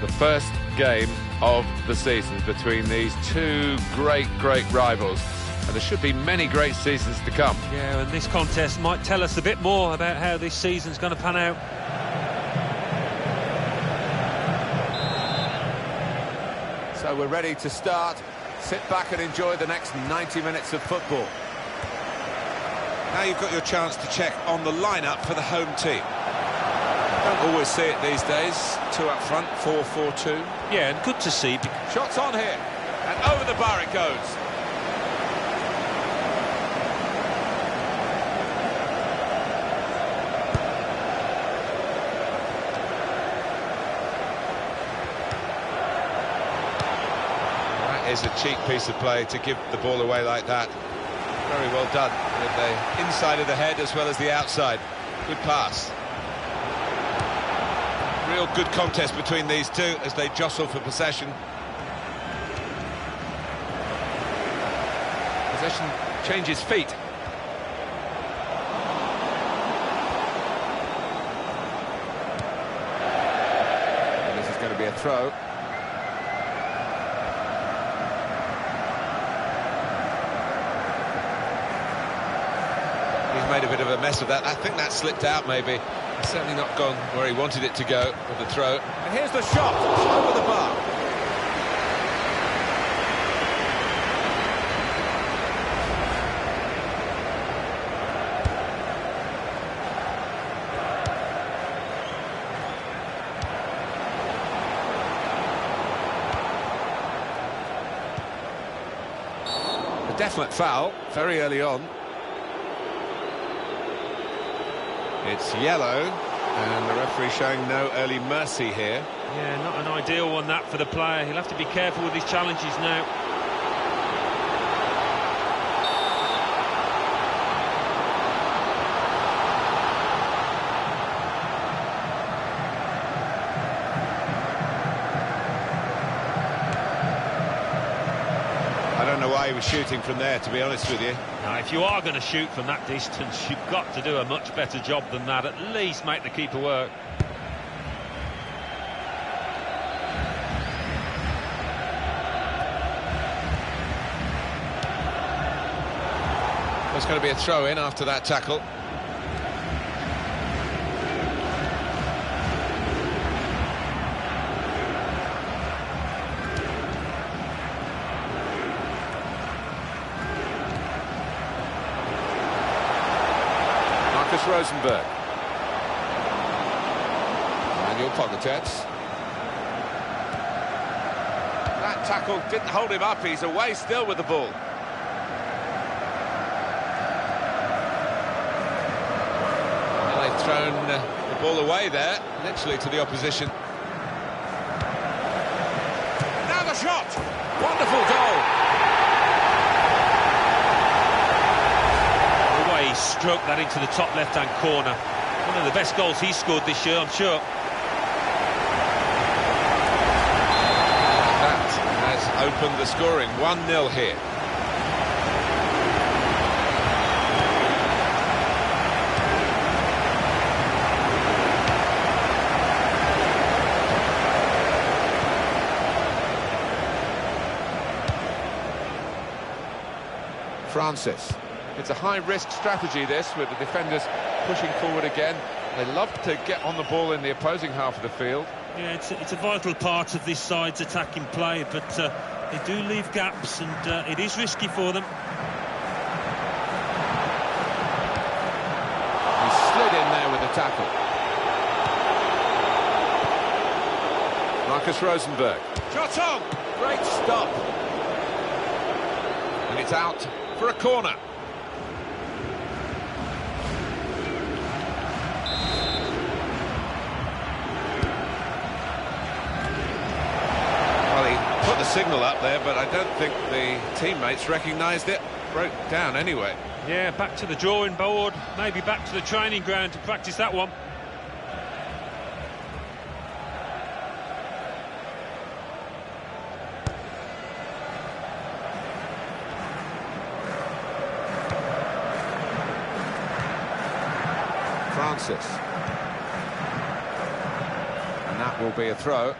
The first game of the season between these two great rivals. And there should be many great seasons to come. Yeah, and this contest might tell us a bit more about how this season's going to pan out. So we're ready to start. Sit back and enjoy the next 90 minutes of football. Now you've got your chance to check on the lineup for the home team. Don't always see it these days. Two up front, 4-4-2. Yeah, and good to see. Shots on here, and over the bar it goes. That is a cheap piece of play to give the ball away like that. Very well done, with the inside of the head as well as the outside. Good pass. Real good contest between these two as they jostle for possession. Possession changes feet. And this is going to be a throw. He's made a bit of a mess of that. I think that slipped out maybe. It's certainly not gone where he wanted it to go with the throw. And here's the shot, over the bar. A definite foul, very early on. It's yellow, and the referee showing no early mercy here. Yeah, not an ideal one that for the player. He'll have to be careful with his challenges now. I don't know why he was shooting from there, to be honest with you. Now, if you are going to shoot from that distance, you've got to do a much better job than that. At least make the keeper work. There's going to be a throw-in after that tackle. Rosenberg. Manuel Pogatetz. That tackle didn't hold him up, he's away still with the ball. Well, they've thrown the ball away there, literally to the opposition. Now the shot! Wonderful goal! Stroke that into the top left-hand corner. One of the best goals he's scored this year, I'm sure. That has opened the scoring. 1-0 here. Francis. It's a high-risk strategy, this, with the defenders pushing forward again. They love to get on the ball in the opposing half of the field. Yeah, it's a vital part of this side's attacking play, but they do leave gaps, and it is risky for them. He slid in there with the tackle. Marcus Rosenberg. Shot on! Great stop. And it's out for a corner. Signal up there, but I don't think the teammates recognised it. Broke down anyway. Yeah, back to the drawing board, maybe back to the training ground to practice that one. Francis. And that will be a throw.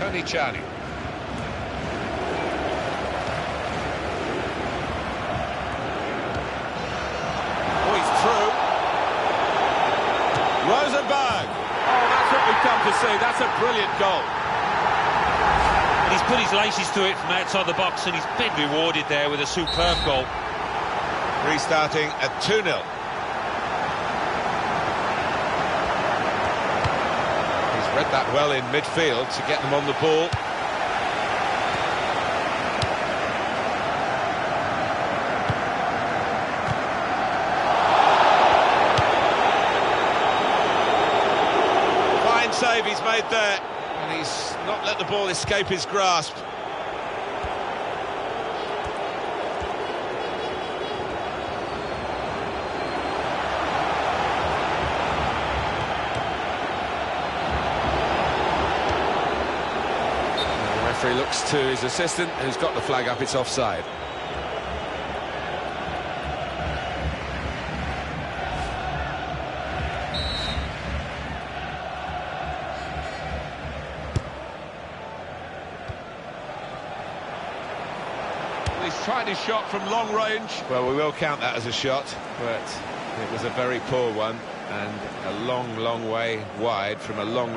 Tony Charney. Oh, he's through. Rosenberg. Oh, that's what we've come to see. That's a brilliant goal. And he's put his laces to it from outside the box, and he's been rewarded there with a superb goal. Restarting at 2-0. He's read that well in midfield to get them on the ball. Fine save he's made there, and he's not let the ball escape his grasp. He looks to his assistant, who's got the flag up. It's offside. He's tried his shot from long range. Well, we will count that as a shot, but it was a very poor one, and a long way wide from a long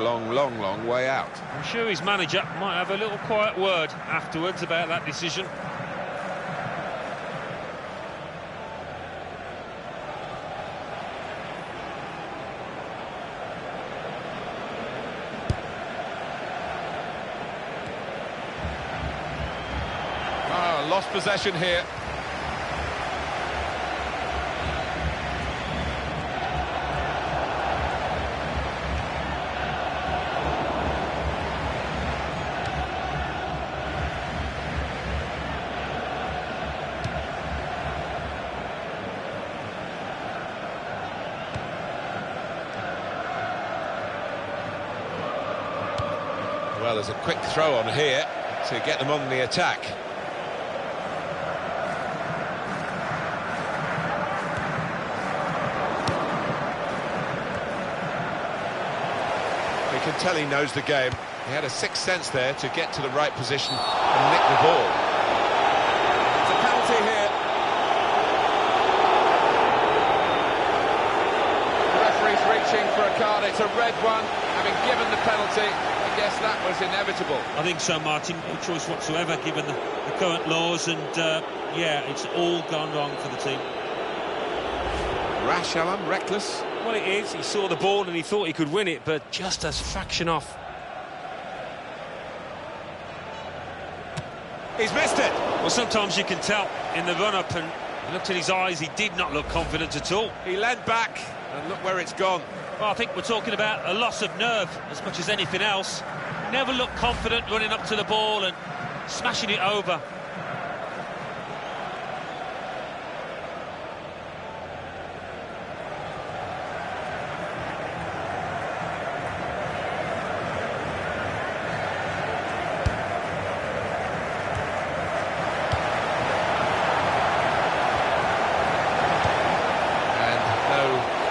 way out. I'm sure his manager might have a little quiet word afterwards about that decision. Oh, lost possession here. Well, there's a quick throw on here to get them on the attack. You can tell he knows the game. He had a sixth sense there to get to the right position and nick the ball. It's a penalty here. The referee's reaching for a card. It's a red one. Having given the penalty, I guess that was inevitable. I think so, Martin. No choice whatsoever, given the current laws, and yeah, it's all gone wrong for the team. Rash, Alan, reckless. Well, it is. He saw the ball and he thought he could win it, but just a fraction off. He's missed it. Well, sometimes you can tell in the run-up, and you looked in his eyes, he did not look confident at all. He leant back, and look where it's gone. Well, I think we're talking about a loss of nerve as much as anything else. Never looked confident running up to the ball and smashing it over.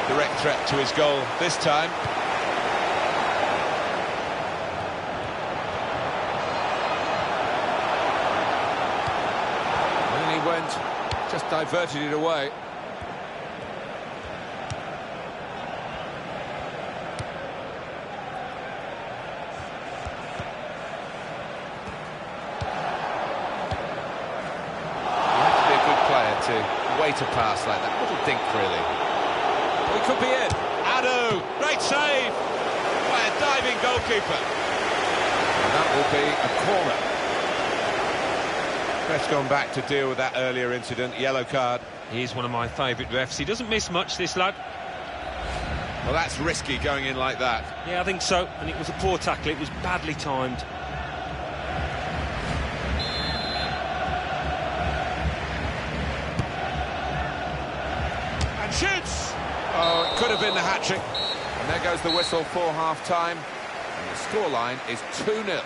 Direct threat to his goal this time. And he went, just diverted it away. You have to be a good player to wait a pass like that. Little dink, really. He could be in. Adu, great save by a diving goalkeeper. And that will be a corner. Ref's gone back to deal with that earlier incident, yellow card. He's one of my favourite refs. He doesn't miss much, this lad. Well, that's risky going in like that. Yeah, I think so. And it was a poor tackle. It was badly timed. And shoots! Oh, it could have been the hat-trick. And there goes the whistle for half-time. And the scoreline is 2-0.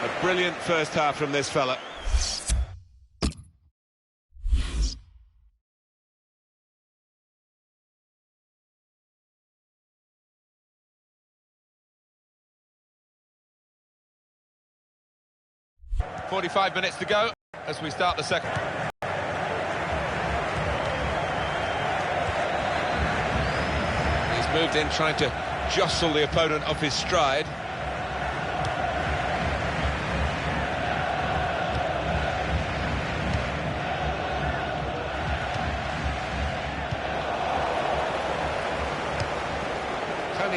A brilliant first half from this fella. 45 minutes to go as we start the second. He's moved in trying to jostle the opponent off his stride.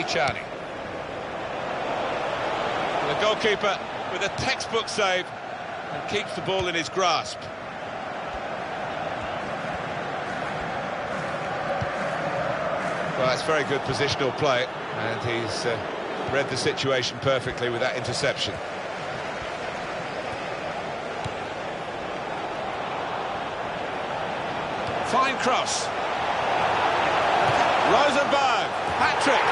Charney. The goalkeeper with a textbook save and keeps the ball in his grasp. Well, it's very good positional play, and he's read the situation perfectly with that interception. Fine cross. Rosenberg, hat-trick.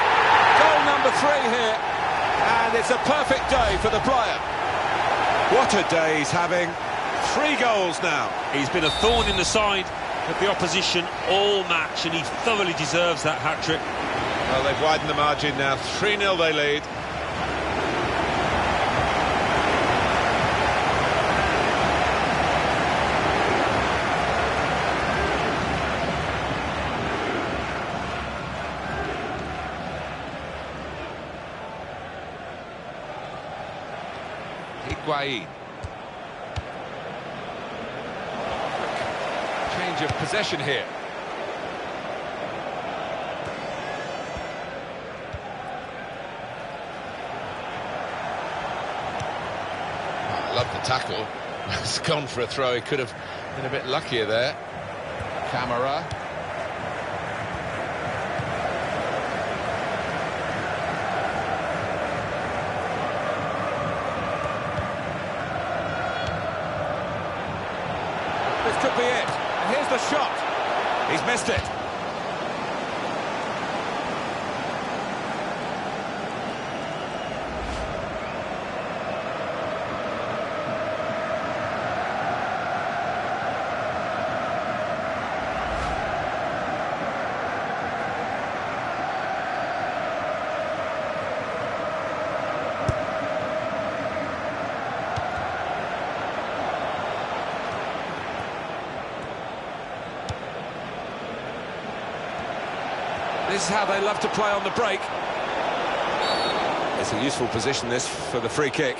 Goal number 3 here, and it's a perfect day for the player. What a day he's having. 3 goals now. He's been a thorn in the side of the opposition all match, and he thoroughly deserves that hat-trick. Well, they've widened the margin now. 3-0 they lead. Higuain. Change of possession here. I love the tackle. It's gone for a throw. He could have been a bit luckier there. Camara. This could be it. And here's the shot. He's missed it. This is how they love to play on the break. It's a useful position, this, for the free kick.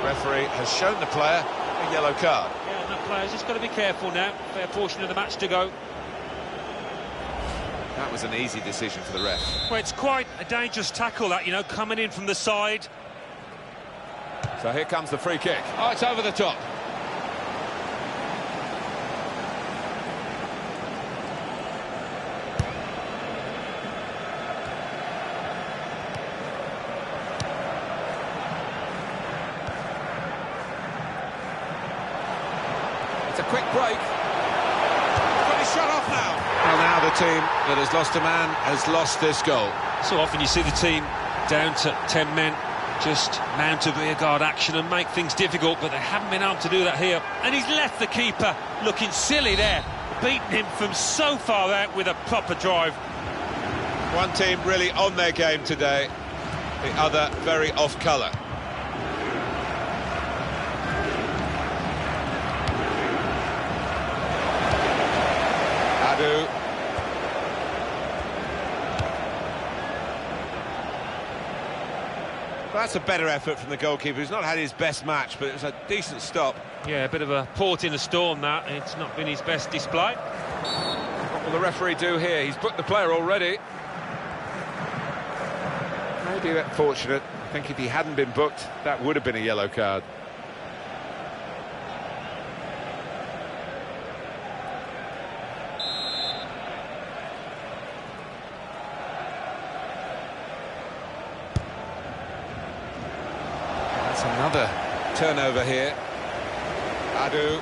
Referee has shown the player a yellow card. Yeah, and that player's just got to be careful now. Fair portion of the match to go. That was an easy decision for the ref. Well, it's quite a dangerous tackle, that, you know, coming in from the side. So here comes the free kick. Oh, it's over the top. It's a quick break. But he's shut off now. Well, now the team that has lost a man has lost this goal. So often you see the team down to 10 men just mount a rearguard action and make things difficult, but they haven't been able to do that here. And he's left the keeper looking silly there, beating him from so far out with a proper drive. One team really on their game today, the other very off colour. Adu. That's a better effort from the goalkeeper. He's not had his best match, but it was a decent stop. Yeah, a bit of a port in a storm, that. It's not been his best display. What will the referee do here? He's booked the player already. Maybe a bit fortunate. I think if he hadn't been booked, that would have been a yellow card. Another turnover here. Adu.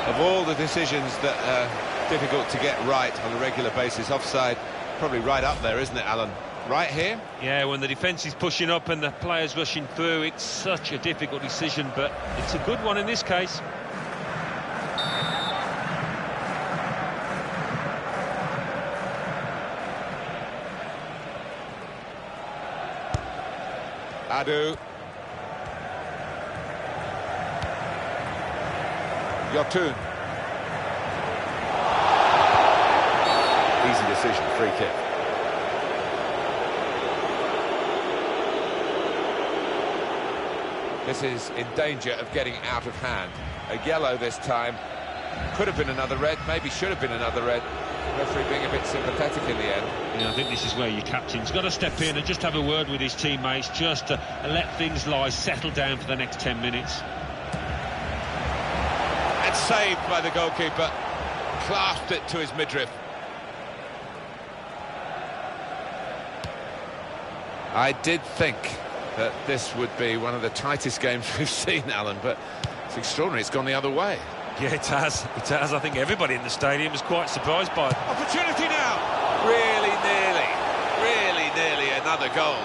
Of all the decisions that are difficult to get right on a regular basis, offside probably right up there, isn't it, Alan? right here. Yeah, when the defence is pushing up and the players rushing through, it's such a difficult decision, but it's a good one in this case. Adu. Yotun. Easy decision, free kick. This is in danger of getting out of hand. A yellow this time. Could have been another red, maybe should have been another red. The referee being a bit sympathetic in the end. Yeah, I think this is where your captain's got to step in and just have a word with his teammates, just to let things lie, settle down for the next 10 minutes. And saved by the goalkeeper. Clasped it to his midriff. I did think that this would be one of the tightest games we've seen, Alan, but it's extraordinary. It's gone the other way. Yeah, it has. It has. I think everybody in the stadium was quite surprised by it. Opportunity now. Really nearly another goal.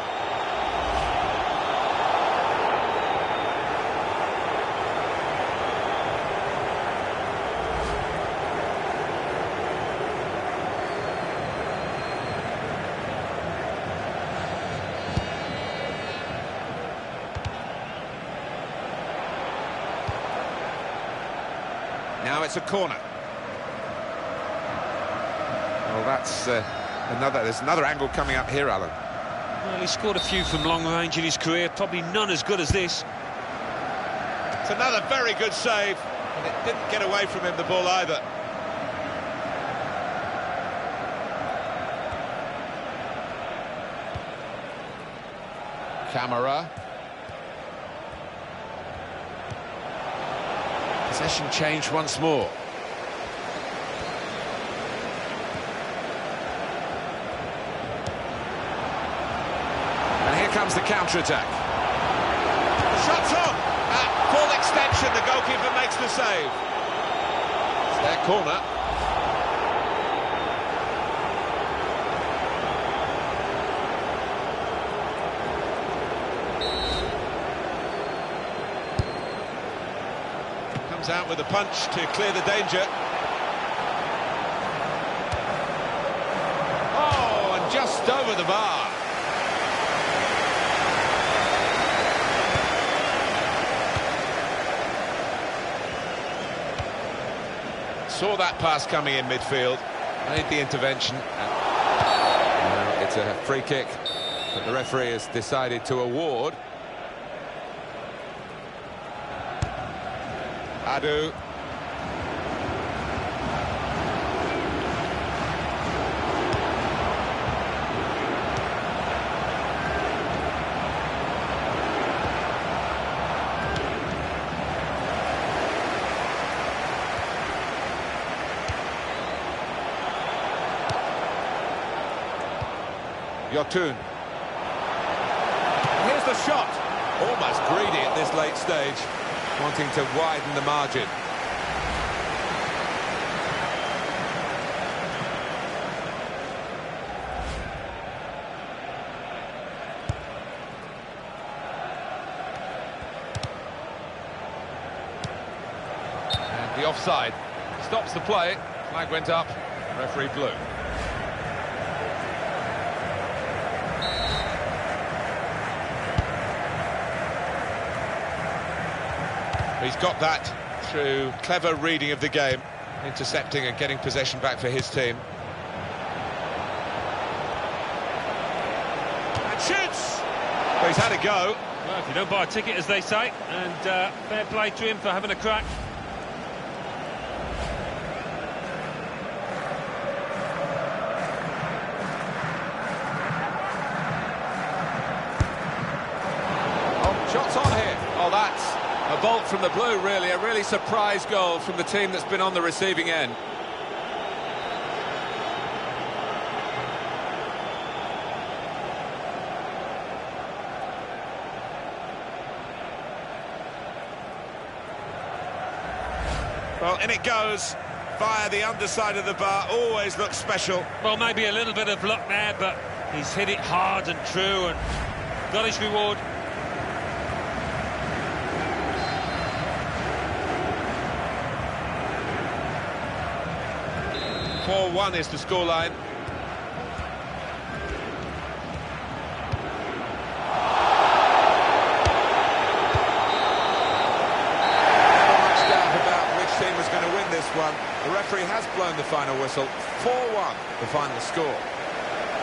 Now it's a corner. Well, that's there's another angle coming up here, Alan. Well, he scored a few from long range in his career, probably none as good as this. It's another very good save, and it didn't get away from him, the ball, either. Camera. Possession change once more. And here comes the counter-attack. The shot's on! At full extension, the goalkeeper makes the save. It's their corner. Comes out with a punch to clear the danger. Oh, and just over the bar. Saw that pass coming in midfield, made the intervention. Now it's a free kick that the referee has decided to award. Adu. Yotun. Here's the shot. Almost greedy at this late stage, Wanting to widen the margin. And the offside stops the play. Flag went up. Referee blew. He's got that through clever reading of the game, intercepting and getting possession back for his team. And shoots! Well, he's had a go. Well, if you don't buy a ticket, as they say, and fair play to him for having a crack. Oh, shots on here. Oh, that's a bolt from the blue, really. A really surprise goal from the team that's been on the receiving end. Well, in it goes, via the underside of the bar, always looks special. Well, maybe a little bit of luck there, but He's hit it hard and true and got his reward. (4-1) is the scoreline. One. The referee has blown the final whistle. 4-1, the final score.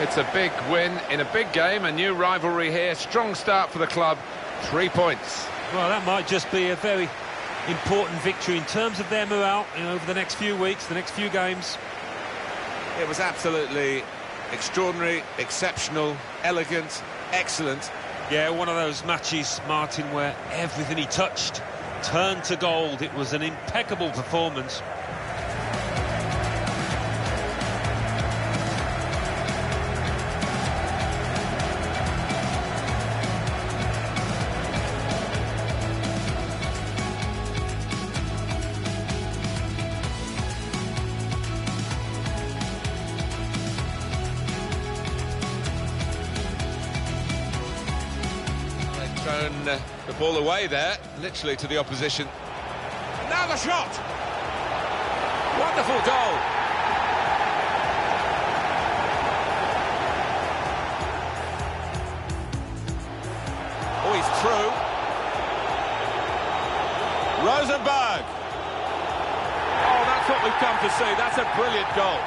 It's a big win in a big game, a new rivalry here. Strong start for the club, 3 points. Well, that might just be a very important victory in terms of their morale over the next few weeks, the next few games. It was absolutely extraordinary, exceptional, elegant, excellent. Yeah, one of those matches, Martin, where everything he touched turned to gold. It was an impeccable performance. Thrown the ball away there, literally to the opposition. Now the shot! Wonderful goal! Oh, he's through. Rosenberg! Oh, that's what we've come to see. That's a brilliant goal.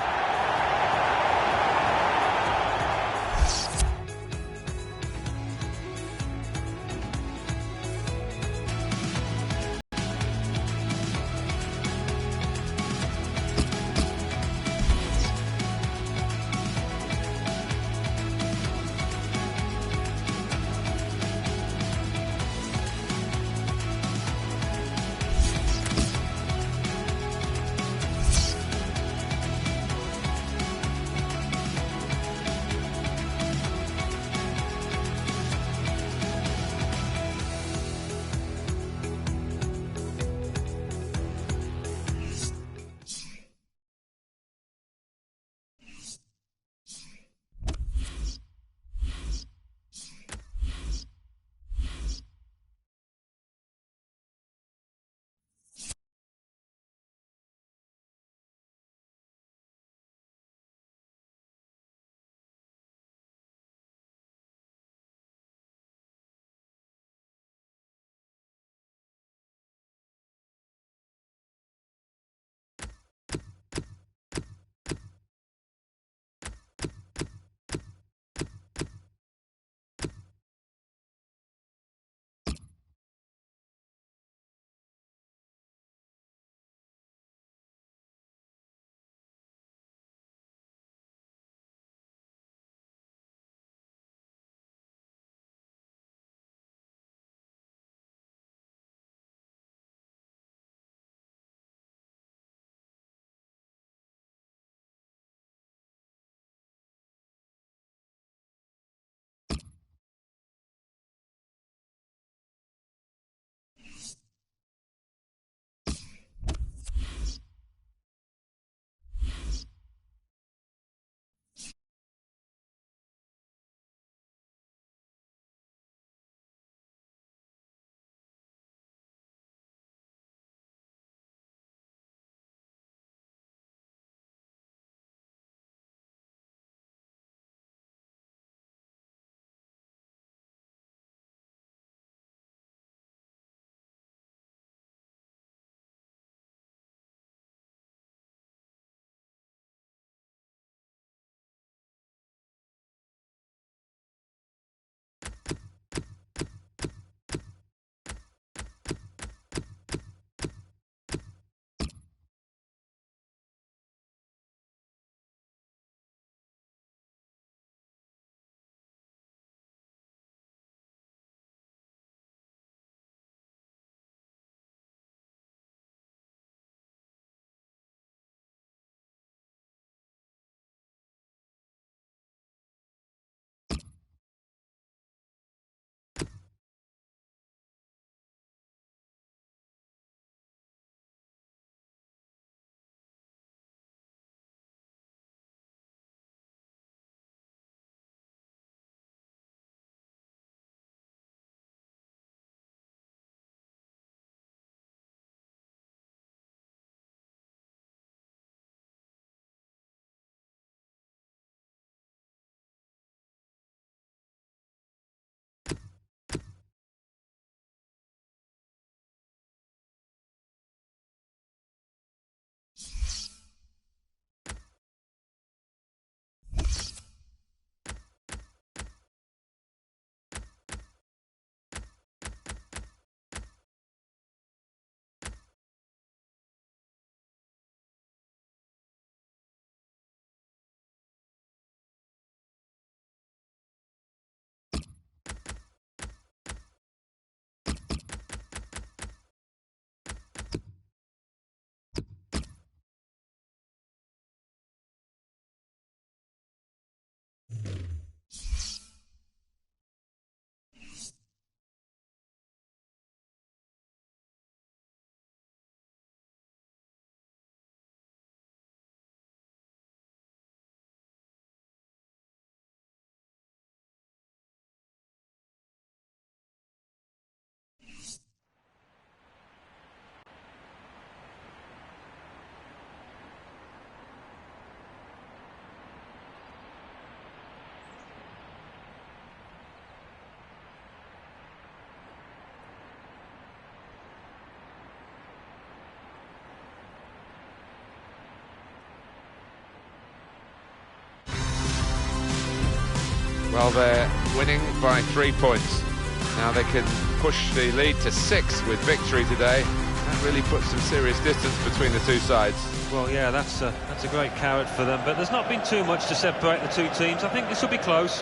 Well, they're winning by 3 points. Now they can push the lead to 6 with victory today. That really puts some serious distance between the two sides. Well, yeah, that's a great carrot for them, but there's not been too much to separate the two teams. I think this will be close.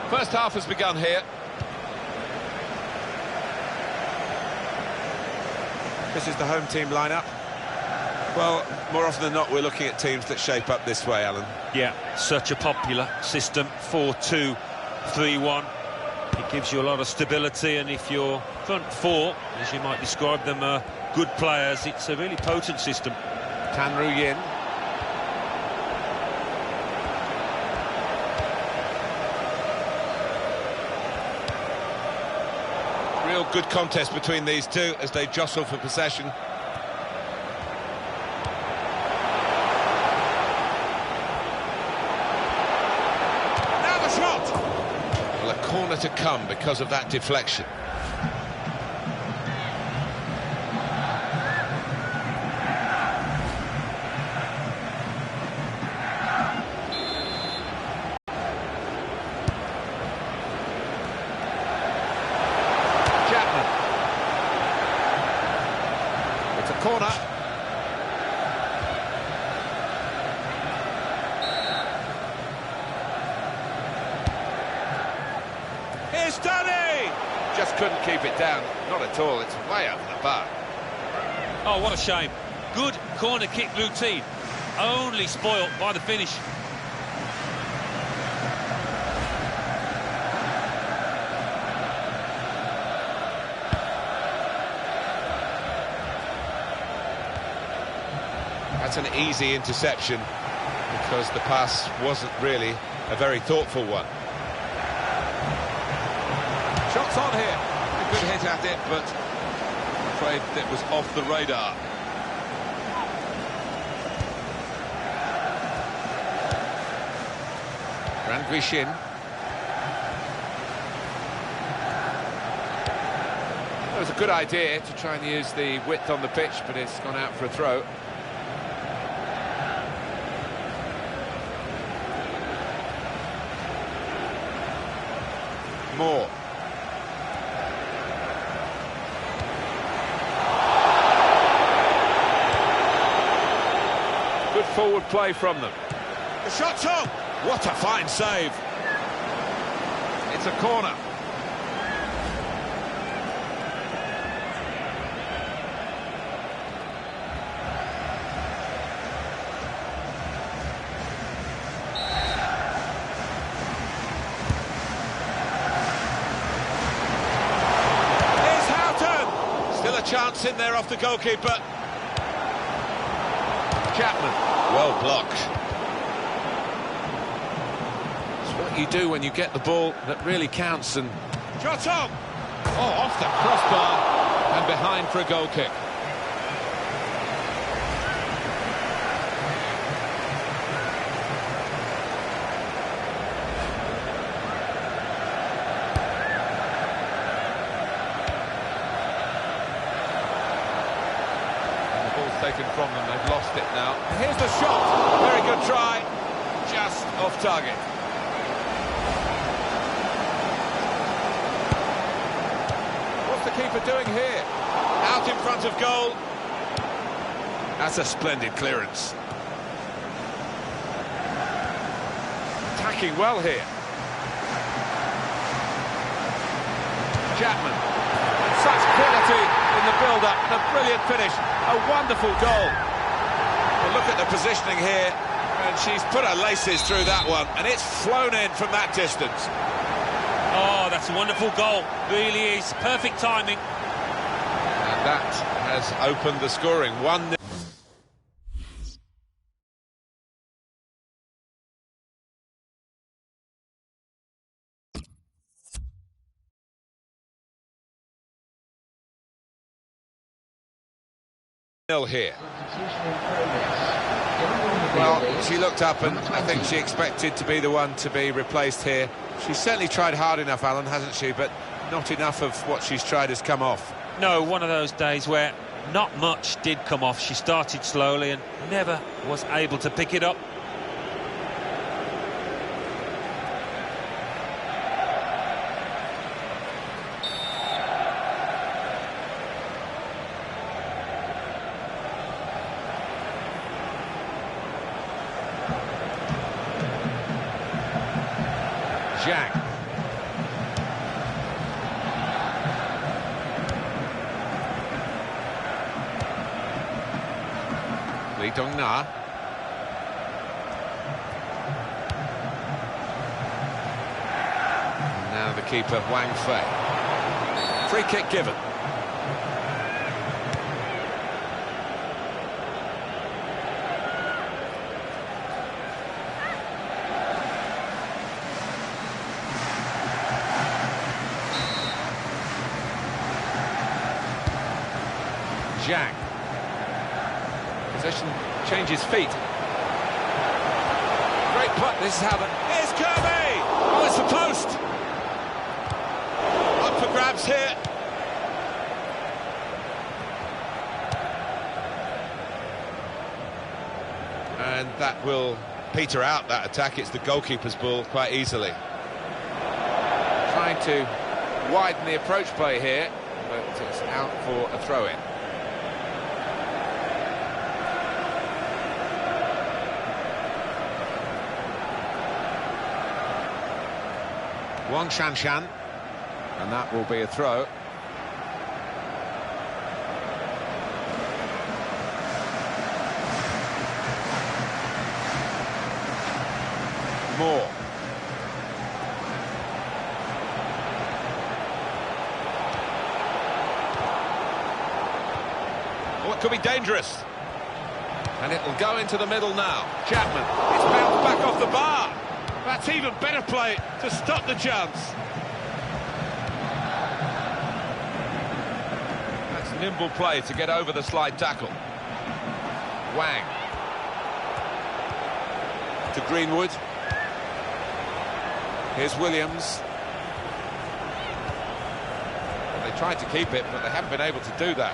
First half has begun here. This is the home team lineup. Well, more often than not, we're looking at teams that shape up this way, Alan. Yeah, such a popular system, 4-2-3-1. It gives you a lot of stability, and if your front four, as you might describe them, are good players, it's a really potent system. Tanru Yin. Real good contest between these two as they jostle for possession. Now the shot! Well, a corner to come because of that deflection. Corner. Here's Danny! Just couldn't keep it down. Not at all. It's way over the bar. Oh, what a shame. Good corner kick routine. Only spoilt by the finish. That's an easy interception because the pass wasn't really a very thoughtful one. Shots on here. A good hit at it, but I'm afraid it was off the radar. Rangvishin. It was a good idea to try and use the width on the pitch, but it's gone out for a throw. More. Good forward play from them. The shot's on! What a fine save! It's a corner. Chance in there off the goalkeeper. Chapman. Well blocked. It's what you do when you get the ball that really counts. And shot on! Oh, off the crossbar and behind for a goal kick. Taken from them, they've lost it now. And here's the shot. Very good try. Just off target. What's the keeper doing here? Out in front of goal. That's a splendid clearance. Attacking well here. Chapman. Such quality in the build-up, and a brilliant finish. A wonderful goal. Well, look at the positioning here, and she's put her laces through that one, and it's flown in from that distance. Oh, that's a wonderful goal. Really is. Perfect timing. And that has opened the scoring. 1-0. Here. Well, she looked up and I think she expected to be the one to be replaced here. She's certainly tried hard enough, Alan, hasn't she? But not enough of what she's tried has come off. No, one of those days where not much did come off. She started slowly and never was able to pick it up. Jack. Lee Dong-na. Now the keeper, Wang Fei. Free kick given. Jack. Possession changes feet. Great putt. This is how the... Here's Kirby! Oh, it's the post! Up for grabs here. And that will peter out that attack. It's the goalkeeper's ball quite easily. Trying to widen the approach play here, but it's out for a throw-in. Wang Shanshan, and that will be a throw. Moore. Oh, it could be dangerous. And it'll go into the middle now. Chapman, it's bounced back off the bar. That's even better play to stop the chance. That's nimble play to get over the slide tackle. Wang. To Greenwood. Here's Williams. Well, they tried to keep it, but they haven't been able to do that.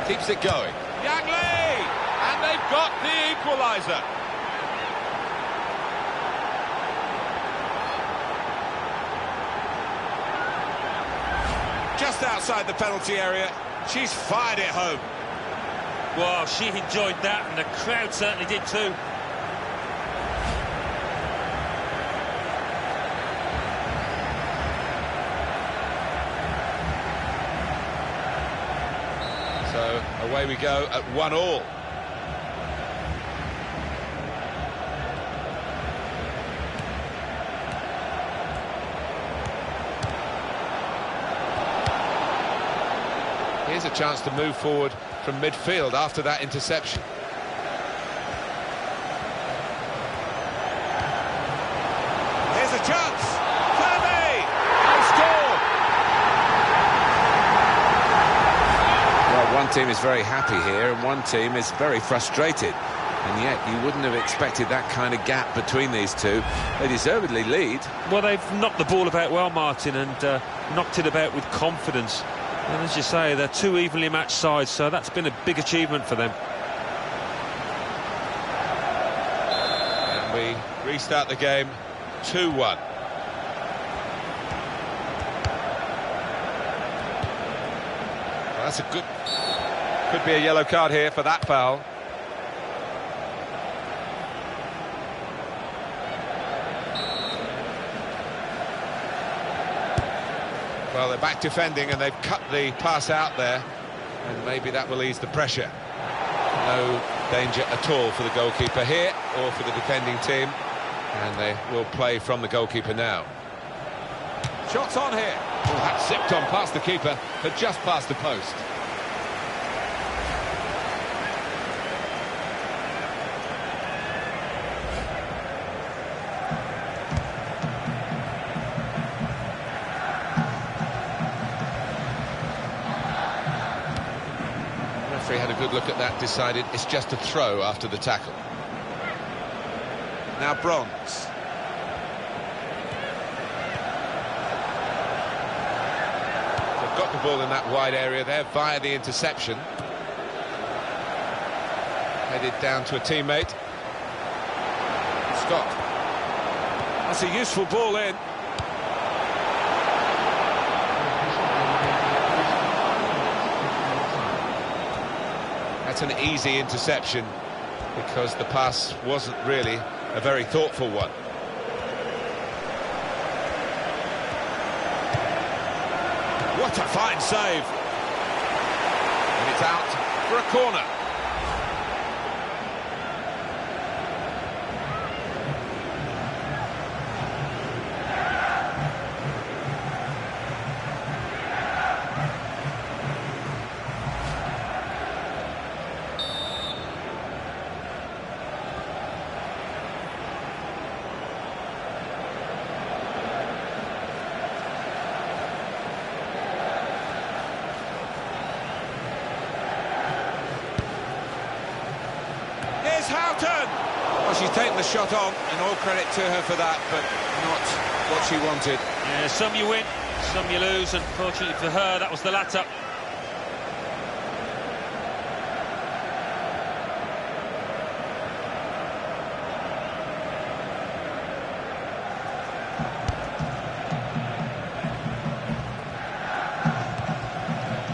Keeps it going. Yang Lee! And they've got the equaliser. Just outside the penalty area, she's fired it home. Well, she enjoyed that, and the crowd certainly did too. So away we go at 1-1. Here's a chance to move forward from midfield after that interception. Here's a chance. Kirby! They score! Well, one team is very happy here and one team is very frustrated. And yet you wouldn't have expected that kind of gap between these two. They deservedly lead. Well, they've knocked the ball about well, Martin, and knocked it about with confidence. And as you say, they're two evenly matched sides, so that's been a big achievement for them. And we restart the game 2-1. Well, that's a good... Could be a yellow card here for that foul. Well, they're back defending and they've cut the pass out there, and maybe that will ease the pressure. No danger at all for the goalkeeper here or for the defending team, and they will play from the goalkeeper now. Shots on here. Oh, that zipped on past the keeper, but just past the post. Referee had a good look at that, decided it's just a throw after the tackle. Now Bronze. got the ball in that wide area there via the interception. Headed down to a teammate. Scott. That's a useful ball in. That's an easy interception because the pass wasn't really a very thoughtful one. What a fine save. And it's out for a corner. Well, she's taken the shot on, and all credit to her for that, but not what she wanted. Yeah, some you win, some you lose, and fortunately for her, that was the latter.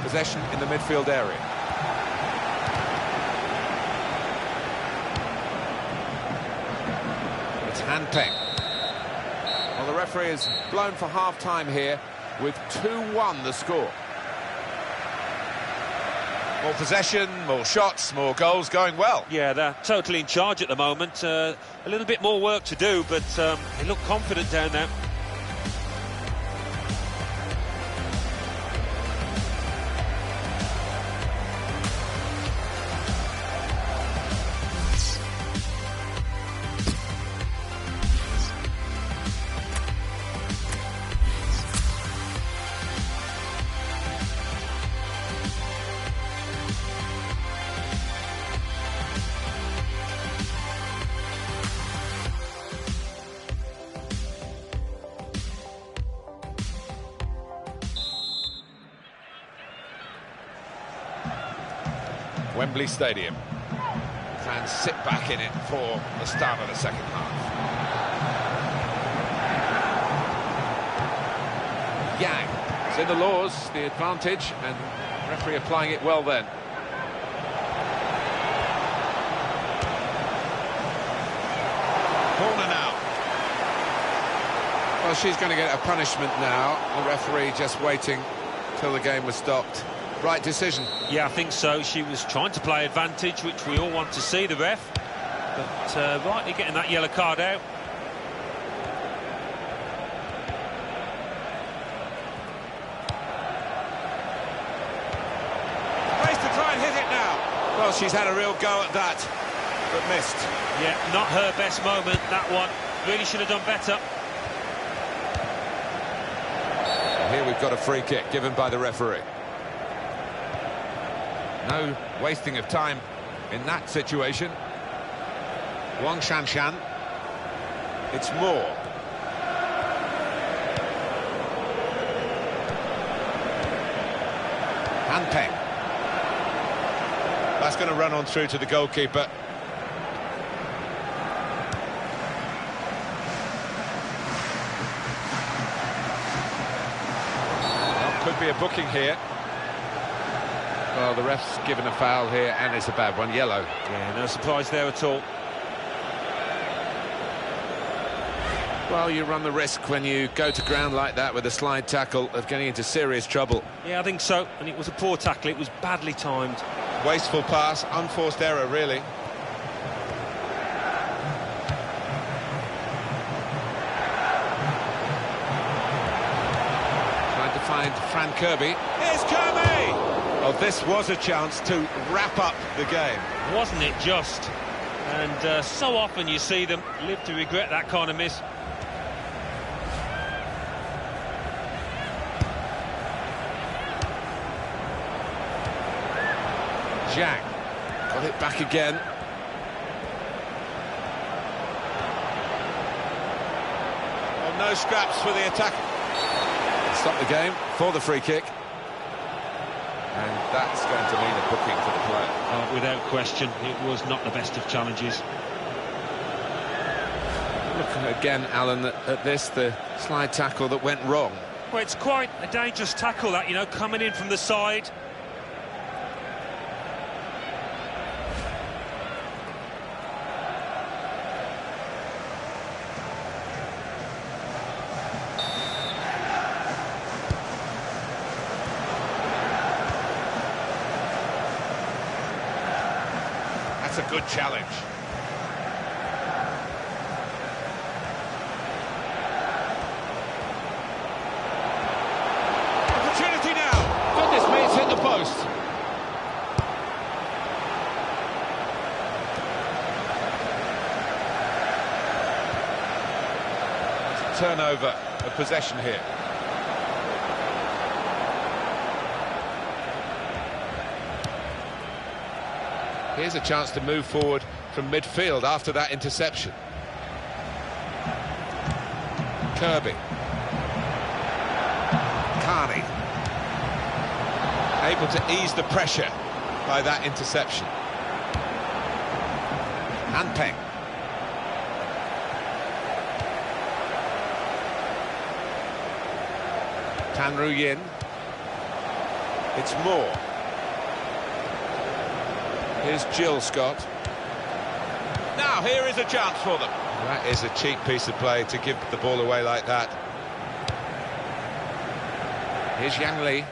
Possession in the midfield area. Handpeng. Well, the referee has blown for half-time here with 2-1 the score. More possession, more shots, more goals, going well. Yeah, they're totally in charge at the moment. A little bit more work to do, but they look confident down there. Wembley Stadium. Fans sit back in it for the start of the second half. Yang. It's in the laws, the advantage, and the referee applying it well then. Corner now. Well, she's going to get a punishment now. The referee just waiting till the game was stopped. Right decision. Yeah, I think so. She was trying to play advantage, which we all want to see, the ref. But rightly getting that yellow card out. Place to try and hit it now. Well, she's had a real go at that, but missed. Yeah, not her best moment, that one. Really should have done better. Here we've got a free kick given by the referee. No wasting of time in that situation. Wang Shanshan. It's more. Handpeng. That's going to run on through to the goalkeeper. Well, could be a booking here. Well, the ref's given a foul here, and it's a bad one, yellow. Yeah, no surprise there at all. Well, you run the risk when you go to ground like that with a slide tackle of getting into serious trouble. Yeah, I think so. And it was a poor tackle. It was badly timed. Wasteful pass, unforced error, really. Trying to find Fran Kirby. Here's Kirby! Oh, this was a chance to wrap up the game. Wasn't it just? And so often you see them live to regret that kind of miss. Jack got it back again. Well, no scraps for the attack. Stop the game for the free kick. And that's going to mean a booking for the player. Without question, it was not the best of challenges. Look again, Alan, at this, the slide tackle that went wrong. Well, it's quite a dangerous tackle, that, you know, coming in from the side. That's a good challenge. Opportunity now. Goodness me, it's hit the post. It's a turnover of possession here. Here's a chance to move forward from midfield after that interception. Kirby. Carney. Able to ease the pressure by that interception. Anpeng. Tanru Yin. It's Moore. Here's Jill Scott. Now here is a chance for them. That is a cheap piece of play to give the ball away like that. Here's Yang Li.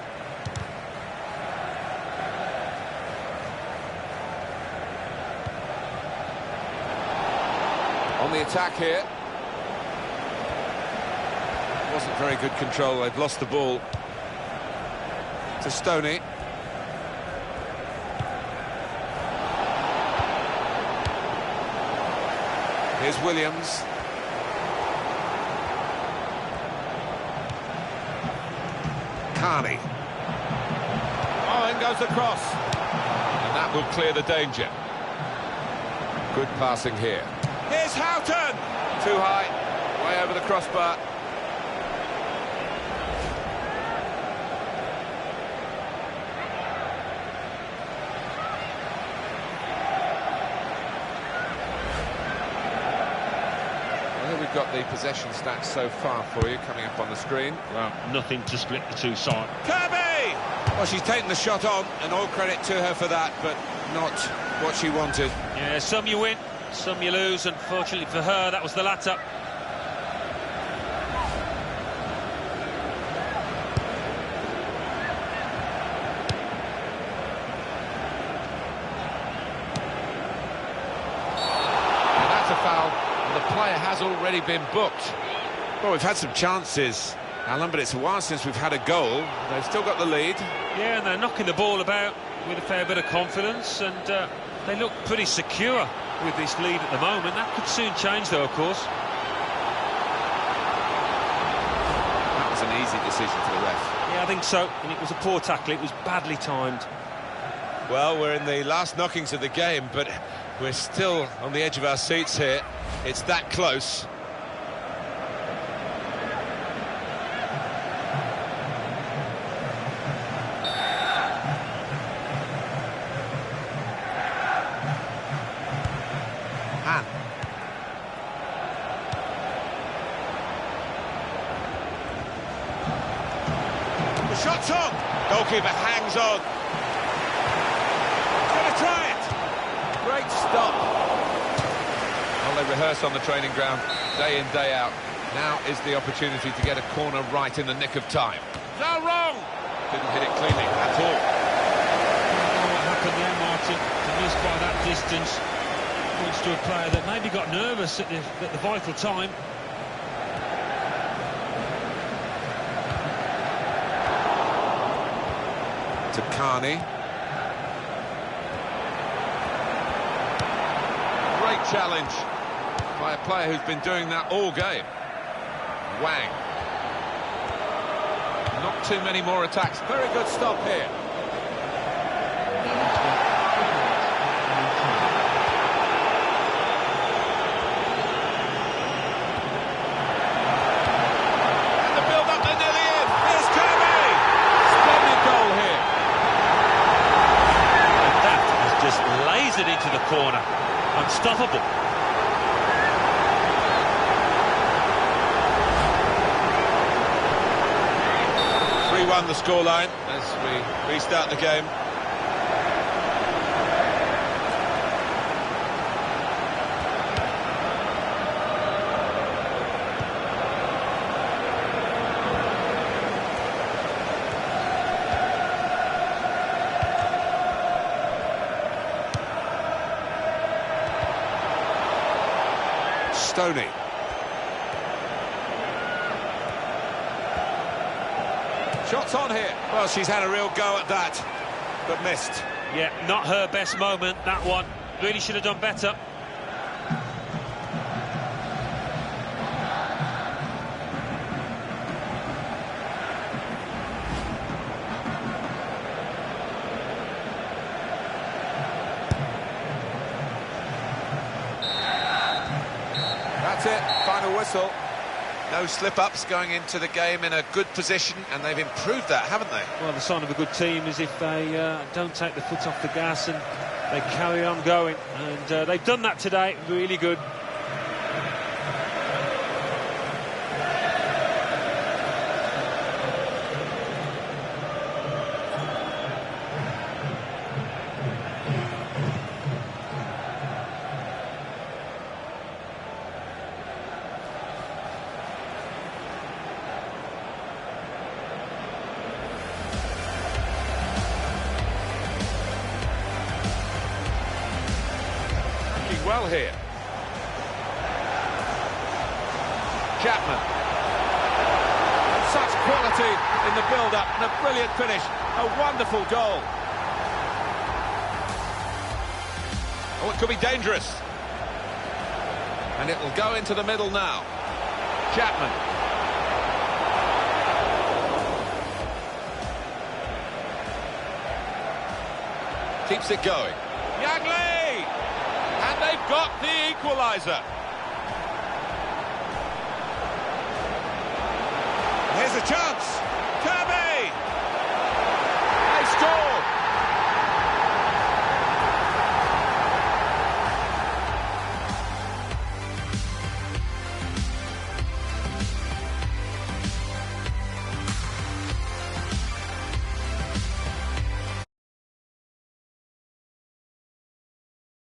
On the attack here. Wasn't very good control. They've lost the ball to Stoney. Here's Williams. Carney. Oh, in goes the cross. And that will clear the danger. Good passing here. Here's Houghton. Too high. Way over the crossbar. We've got the possession stats so far for you coming up on the screen. Well, nothing to split the two sides. Kirby! Well, she's taken the shot on, and all credit to her for that, but not what she wanted. Yeah, some you win, some you lose. Unfortunately for her, that was the latter. And that's a foul. The player has already been booked. Well, we've had some chances, Alan, but it's a while since we've had a goal. They've still got the lead. Yeah, and they're knocking the ball about with a fair bit of confidence, and they look pretty secure with this lead at the moment. That could soon change, though, of course. That was an easy decision for the ref. Yeah, I think so, and it was a poor tackle. It was badly timed. Well, we're in the last knockings of the game, but we're still on the edge of our seats here. It's that close. Han. The shot's on. Goalkeeper hangs on. He's going to try it. Great stop. Well, they rehearse on the training ground day in, day out. Now is the opportunity to get a corner right in the nick of time. No, wrong! Didn't hit it cleanly at all. I don't know what happened there, Martin, to miss by that distance. Points to a player that maybe got nervous at the vital time. To Carney. Great challenge by a player who's been doing that all game. Wang. Not too many more attacks. Very good stop here. And the build-up, they're nearly in. Here's Kirby. Splendid goal here. 3-1 the scoreline as we restart the game. Stoney. Shots on here. Well, she's had a real go at that, but missed. Yeah, not her best moment, that one. Really should have done better. That's it, final whistle. No slip-ups, going into the game in a good position, and they've improved that, haven't they? Well, the sign of a good team is if they don't take the foot off the gas and they carry on going. And they've done that today, really good. Well here. Chapman. Such quality in the build-up and a brilliant finish. A wonderful goal. Oh, it could be dangerous. And it will go into the middle now. Chapman. Keeps it going. Young Lee! And they've got the equaliser.